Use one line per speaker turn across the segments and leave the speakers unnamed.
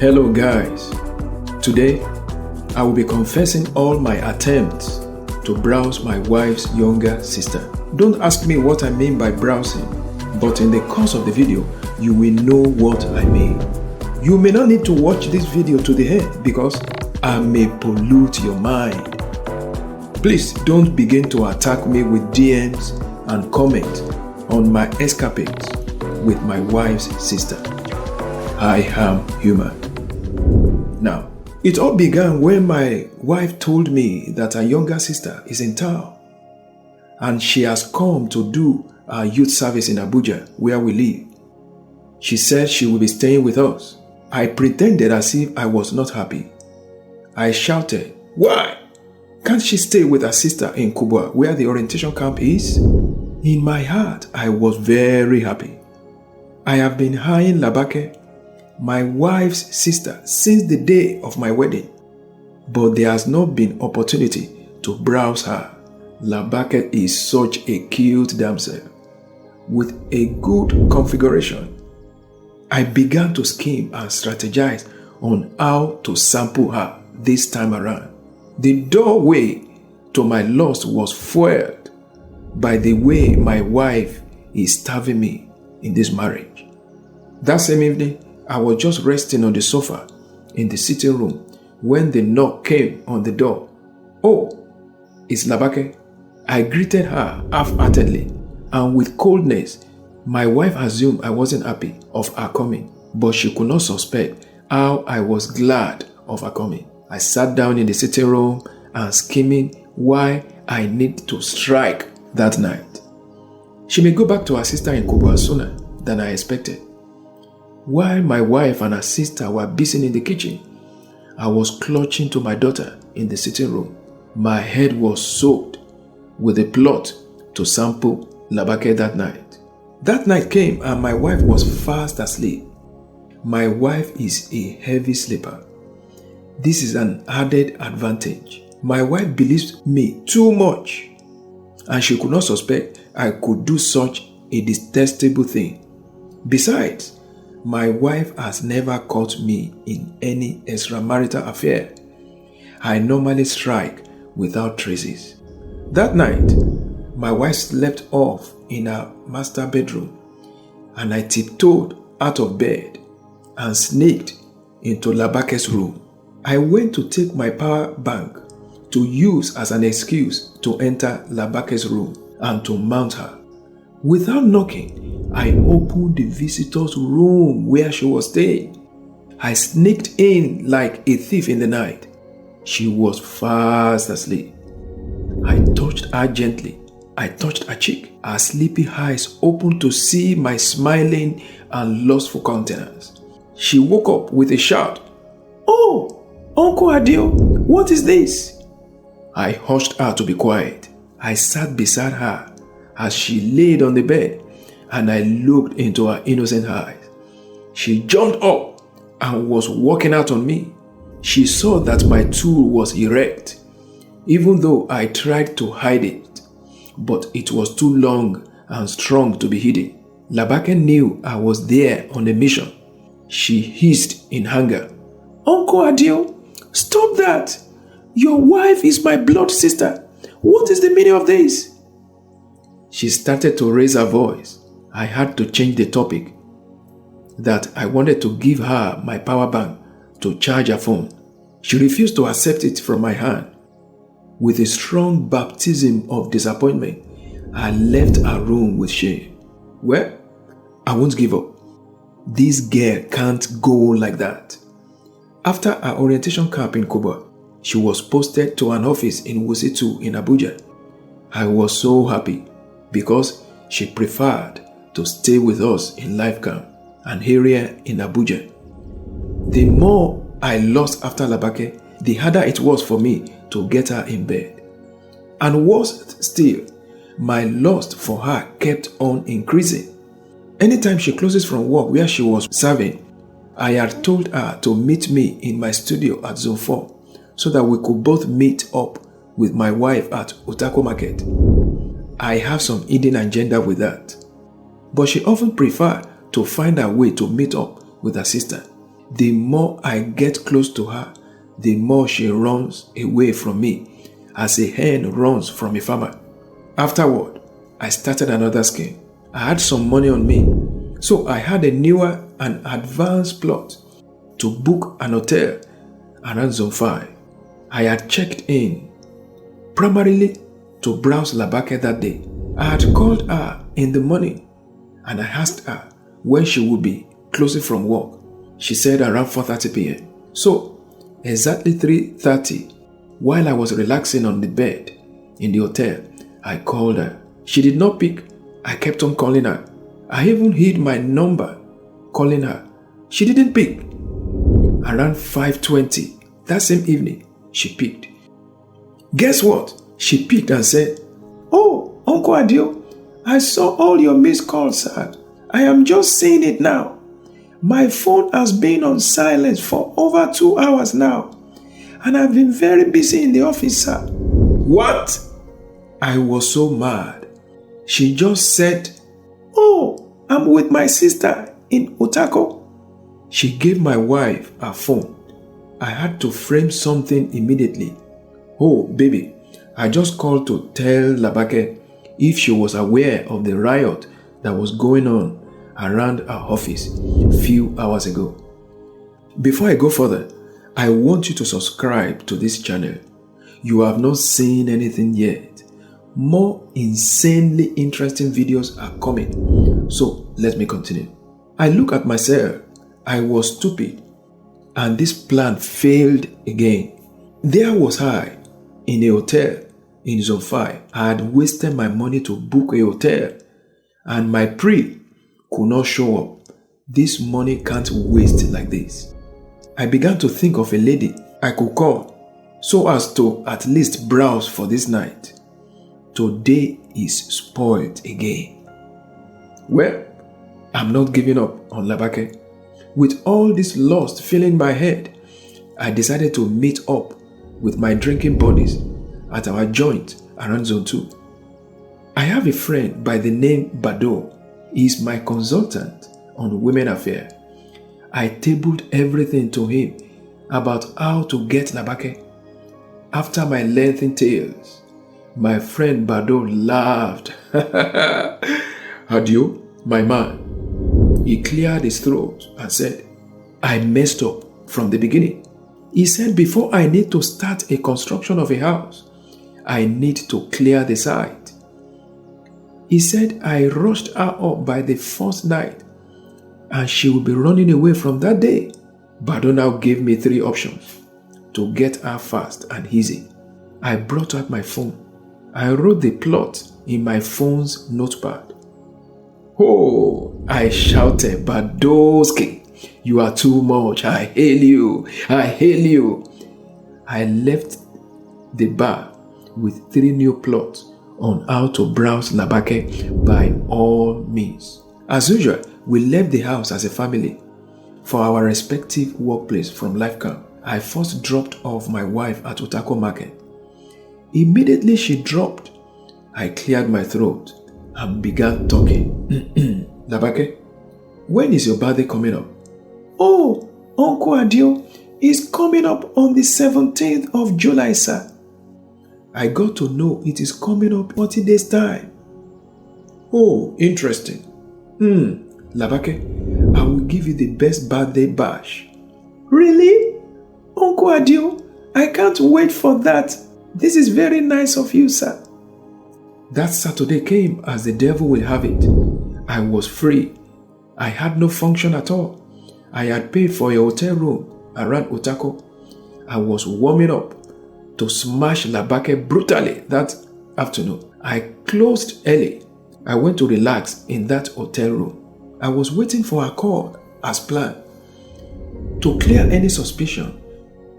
Hello guys, today I will be confessing all my attempts to browse my wife's younger sister. Don't ask me what I mean by browsing, but in the course of the video, you will know what I mean. You may not need to watch this video to the end because I may pollute your mind. Please don't begin to attack me with DMs and comments on my escapades with my wife's sister. I am human. Now, it all began when my wife told me that her younger sister is in town and she has come to do our youth service in Abuja where we live. She said she will be staying with us. I pretended as if I was not happy. I shouted, "Why? Can't she stay with her sister in Kubwa where the orientation camp is?" In my heart, I was very happy. I have been eyeing Labake, my wife's sister, since the day of my wedding, but there has not been opportunity to browse her. Labake is such a cute damsel with a good configuration. I began to scheme and strategize on how to sample her this time around. The doorway to my lust was fueled by the way my wife is starving me in this marriage. That same evening, I was just resting on the sofa in the sitting room when the knock came on the door. "Oh, it's Labake." I greeted her half-heartedly and with coldness. My wife assumed I wasn't happy of her coming, but she could not suspect how I was glad of her coming. I sat down in the sitting room and scheming why I need to strike that night. She may go back to her sister in Kubwa sooner than I expected. While my wife and her sister were busy in the kitchen, I was clutching to my daughter in the sitting room. My head was soaked with the plot to sample Labake that night. That night came and my wife was fast asleep. My wife is a heavy sleeper. This is an added advantage. My wife believes me too much, and she could not suspect I could do such a detestable thing. Besides, my wife has never caught me in any extramarital affair. I normally strike without traces. That night, my wife slept off in her master bedroom, and I tiptoed out of bed and sneaked into Labake's room. I went to take my power bank to use as an excuse to enter Labake's room and to mount her. Without knocking, I opened the visitor's room where she was staying. I sneaked in like a thief in the night. She was fast asleep. I touched her gently. I touched her cheek. Her sleepy eyes opened to see my smiling and lustful countenance. She woke up with a shout. "Oh, Uncle Adio, what is this?" I hushed her to be quiet. I sat beside her as she laid on the bed, and I looked into her innocent eyes. She jumped up and was walking out on me. She saw that my tool was erect, even though I tried to hide it, but it was too long and strong to be hidden. Labake knew I was there on a mission. She hissed in anger. "Uncle Adio, stop that! Your wife is my blood sister. What is the meaning of this?" She started to raise her voice. I had to change the topic, that I wanted to give her my power bank to charge her phone. She refused to accept it from my hand. With a strong baptism of disappointment, I left her room with shame. Well, I won't give up. This girl can't go like that. After our orientation camp in Kubwa, she was posted to an office in Wuse 2 in Abuja. I was so happy because she preferred to stay with us in life camp and area in Abuja. The more I lost after Labake, the harder it was for me to get her in bed. And worse still, my lust for her kept on increasing. Anytime she closes from work where she was serving, I had told her to meet me in my studio at Zone 4 so that we could both meet up with my wife at Otako Market. I have some hidden agenda with that. But she often preferred to find her way to meet up with her sister. The more I get close to her, the more she runs away from me, as a hen runs from a farmer. Afterward, I started another scheme. I had some money on me, so I had a newer and advanced plot to book an hotel around Zone 5. I had checked in, primarily to browse Labake that day. I had called her in the morning and I asked her when she would be closing from work. She said around 4:30 p.m. So, exactly 3:30, while I was relaxing on the bed in the hotel, I called her. She did not pick. I kept on calling her. I even hid my number calling her. She didn't pick. Around 5:20 that same evening, she picked. Guess what? She picked and said, "Oh, Uncle Adio, I saw all your missed calls, sir. I am just seeing it now. My phone has been on silence for over 2 hours now, and I've been very busy in the office, sir." What? I was so mad. She just said, "Oh, I'm with my sister in Otako." She gave my wife her phone. I had to frame something immediately. "Oh, baby, I just called to tell Labake if she was aware of the riot that was going on around our office a few hours ago." Before I go further, I want you to subscribe to this channel. You have not seen anything yet. More insanely interesting videos are coming. So let me continue. I look at myself. I was stupid, and this plan failed again. There was I in a hotel in Zone 5. I had wasted my money to book a hotel, and my pre could not show up. This money can't waste like this. I began to think of a lady I could call so as to at least browse for this night. Today is spoiled again. Well, I'm not giving up on Labake. With all this lust filling my head, I decided to meet up with my drinking buddies at our joint around Zone 2. I have a friend by the name Bado. He is my consultant on women affairs. I tabled everything to him about how to get Labake. After my lengthy tales, my friend Bado laughed. "Adio, my man." He cleared his throat and said, "I messed up from the beginning." He said, "Before I need to start a construction of a house, I need to clear the site." He said, "I rushed her up by the first night and she will be running away from that day." Bado now gave me 3 options to get her fast and easy. I brought out my phone. I wrote the plot in my phone's notepad. "Oh," I shouted, "Badoski, you are too much. I hail you. I hail you." I left the bar with 3 new plots on how to browse Labake by all means. As usual, we left the house as a family for our respective workplace from life camp. I first dropped off my wife at Otako Market. Immediately she dropped, I cleared my throat and began talking. "Labake, when is your birthday coming up?" "Oh, Uncle Adio, it's coming up on the 17th of July, sir." I got to know it is coming up 40 days time. "Oh, interesting. Labake, I will give you the best birthday bash." "Really? Uncle Adio, I can't wait for that. This is very nice of you, sir." That Saturday came as the devil will have it. I was free. I had no function at all. I had paid for a hotel room around Otako. I was warming up to smash Labake brutally that afternoon. I closed early. I went to relax in that hotel room. I was waiting for a call as planned. To clear any suspicion,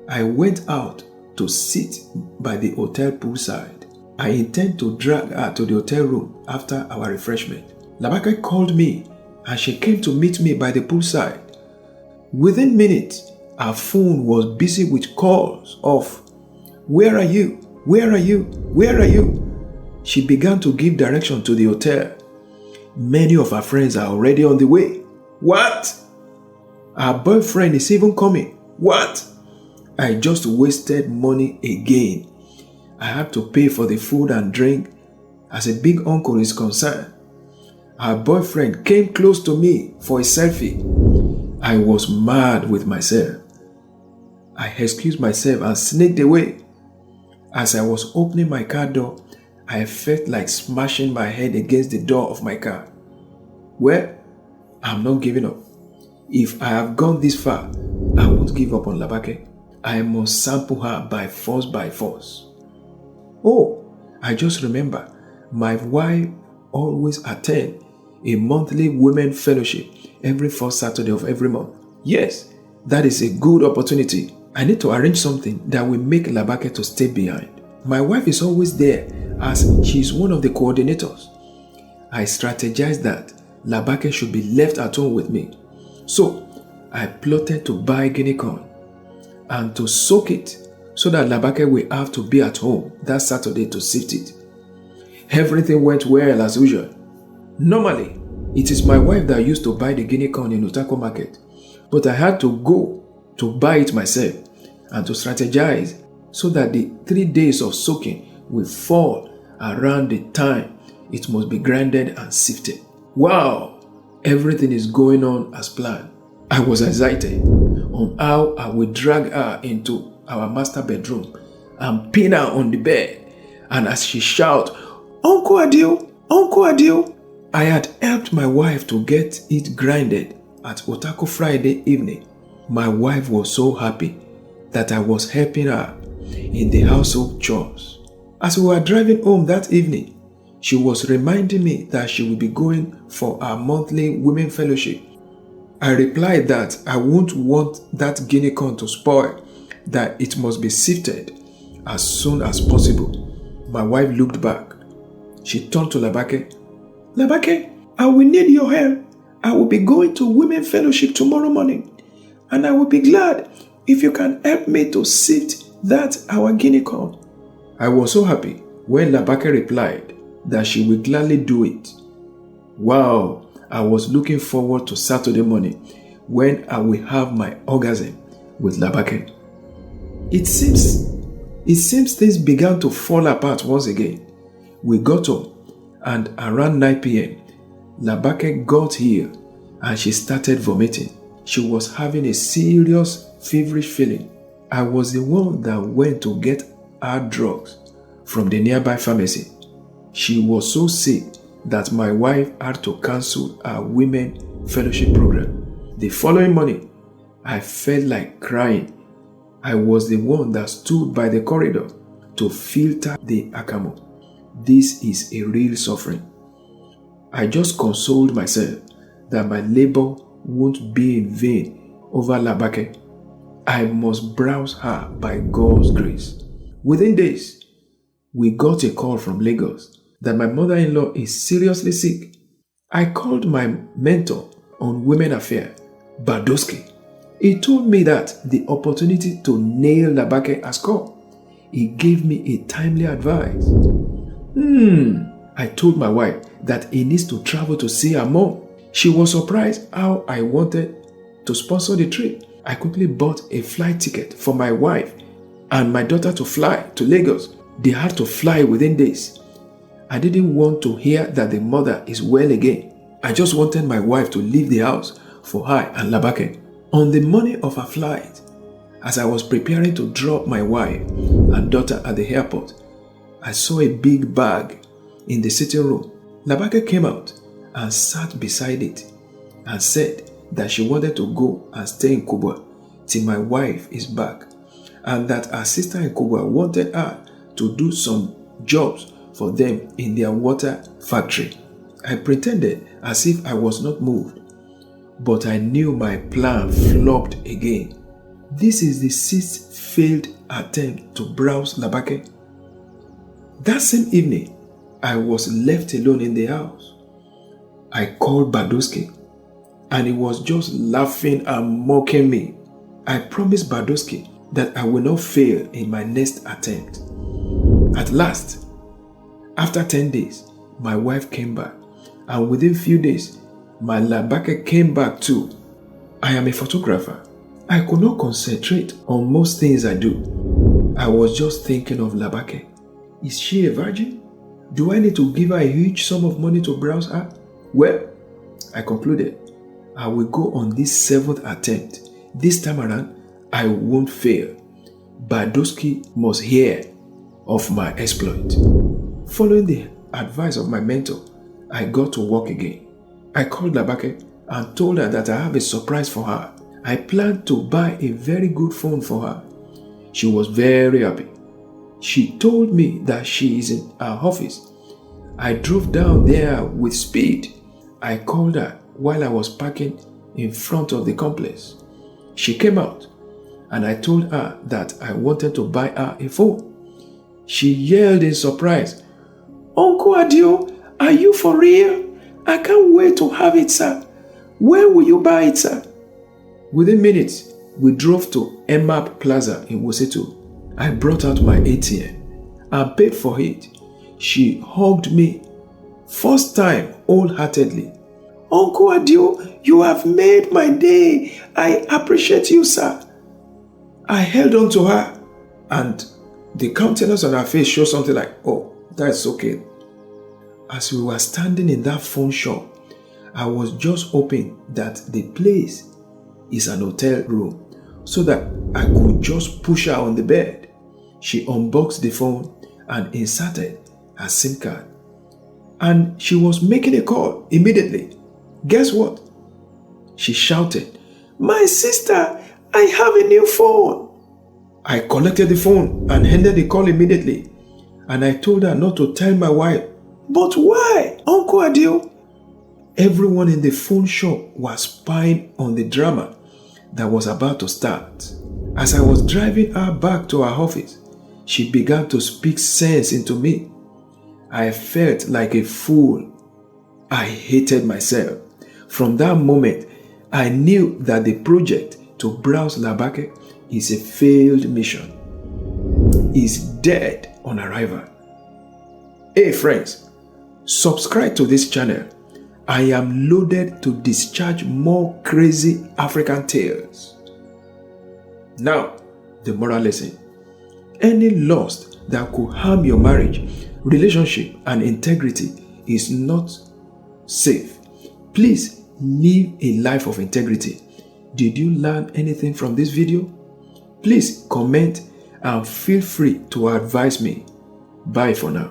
I went out to sit by the hotel poolside. I intend to drag her to the hotel room after our refreshment. Labake called me and she came to meet me by the poolside. Within minutes, her phone was busy with calls of, "Where are you? Where are you? Where are you?" She began to give direction to the hotel. "Many of her friends are already on the way." "What?" Her boyfriend is even coming. What? I just wasted money again. I had to pay for the food and drink. As a big uncle is concerned, her boyfriend came close to me for a selfie. I was mad with myself. I excused myself and sneaked away. As I was opening my car door, I felt like smashing my head against the door of my car. Well, I'm not giving up. If I have gone this far, I won't give up on Labake. I must sample her by force. Oh, I just remember, my wife always attend a monthly women fellowship every first Saturday of every month. Yes, that is a good opportunity. I need to arrange something that will make Labake to stay behind. My wife is always there as she is one of the coordinators. I strategized that Labake should be left at home with me. So, I plotted to buy guinea corn and to soak it so that Labake will have to be at home that Saturday to sift it. Everything went well as usual. Normally, it is my wife that used to buy the guinea corn in Utako market, but I had to go to buy it myself and to strategize so that the 3 days of soaking will fall around the time it must be grinded and sifted. Wow! Everything is going on as planned. I was excited on how I would drag her into our master bedroom and pin her on the bed. And as she shouted, "Uncle Adio! Uncle Adio!" I had helped my wife to get it grinded at Otako Friday evening. My wife was so happy that I was helping her in the household chores. As we were driving home that evening, she was reminding me that she would be going for our monthly women fellowship. I replied that I wouldn't want that guinea corn to spoil, that it must be sifted as soon as possible. My wife looked back. She turned to Labake. "Labake, I will need your help. I will be going to women fellowship tomorrow morning, and I will be glad if you can help me to sift that our guinea corn." I was so happy when Labake replied that she will gladly do it. Wow, I was looking forward to Saturday morning when I will have my orgasm with Labake. It seems things began to fall apart once again. We got home, and around 9 p.m., Labake got here and she started vomiting. She was having a serious feverish feeling. I was the one that went to get her drugs from the nearby pharmacy. She was so sick that my wife had to cancel our women fellowship program. The following morning, I felt like crying. I was the one that stood by the corridor to filter the akamo. This is a real suffering. I just consoled myself that my labor won't be in vain over Labake. I must browse her by God's grace. Within days, we got a call from Lagos that my mother-in-law is seriously sick. I called my mentor on women affairs, Badoski. He told me that the opportunity to nail Labake has come. He gave me a timely advice. I told my wife that he needs to travel to see her mom. She was surprised how I wanted to sponsor the trip. I quickly bought a flight ticket for my wife and my daughter to fly to Lagos. They had to fly within days. I didn't want to hear that the mother is well again. I just wanted my wife to leave the house for her and Labake. On the morning of her flight, as I was preparing to drop my wife and daughter at the airport, I saw a big bag in the sitting room. Labake came out and sat beside it and said that she wanted to go and stay in Kubwa till my wife is back, and that her sister in Kubwa wanted her to do some jobs for them in their water factory. I pretended as if I was not moved, but I knew my plan flopped again. This is the 6th failed attempt to browse Labake. That same evening, I was left alone in the house. I called Badoski and he was just laughing and mocking me. I promised Badoski that I will not fail in my next attempt. At last, after 10 days, my wife came back, and within few days, my Labake came back too. I am a photographer. I could not concentrate on most things I do. I was just thinking of Labake. Is she a virgin? Do I need to give her a huge sum of money to browse her? Well, I concluded, I will go on this 7th attempt. This time around, I won't fail. Badoski must hear of my exploit. Following the advice of my mentor, I got to work again. I called Labake and told her that I have a surprise for her. I planned to buy a very good phone for her. She was very happy. She told me that she is in her office. I drove down there with speed. I called her while I was parking in front of the complex. She came out and I told her that I wanted to buy her a phone. She yelled in surprise, "Uncle Adio, are you for real? I can't wait to have it, sir. Where will you buy it, sir?" Within minutes, we drove to Emap Plaza in Wusetu. I brought out my ATM and paid for it. She hugged me, first time wholeheartedly. "Uncle Adio, you have made my day. I appreciate you, sir." I held on to her and the countenance on her face showed something like, "Oh, that's okay." As we were standing in that phone shop, I was just hoping that the place is an hotel room so that I could just push her on the bed. She unboxed the phone and inserted her SIM card. And she was making a call immediately. Guess what? She shouted, "My sister, I have a new phone." I collected the phone and ended the call immediately. And I told her not to tell my wife. "But why, Uncle Adio?" Everyone in the phone shop was spying on the drama that was about to start. As I was driving her back to her office, she began to speak sense into me. I felt like a fool. I hated myself. From that moment, I knew that the project to browse Labake is a failed mission. Is dead on arrival. Hey friends, subscribe to this channel. I am loaded to discharge more crazy African tales. Now, the moral lesson. Any lust that could harm your marriage, relationship, and integrity is not safe. Please live a life of integrity. Did you learn anything from this video? Please comment and feel free to advise me. Bye for now.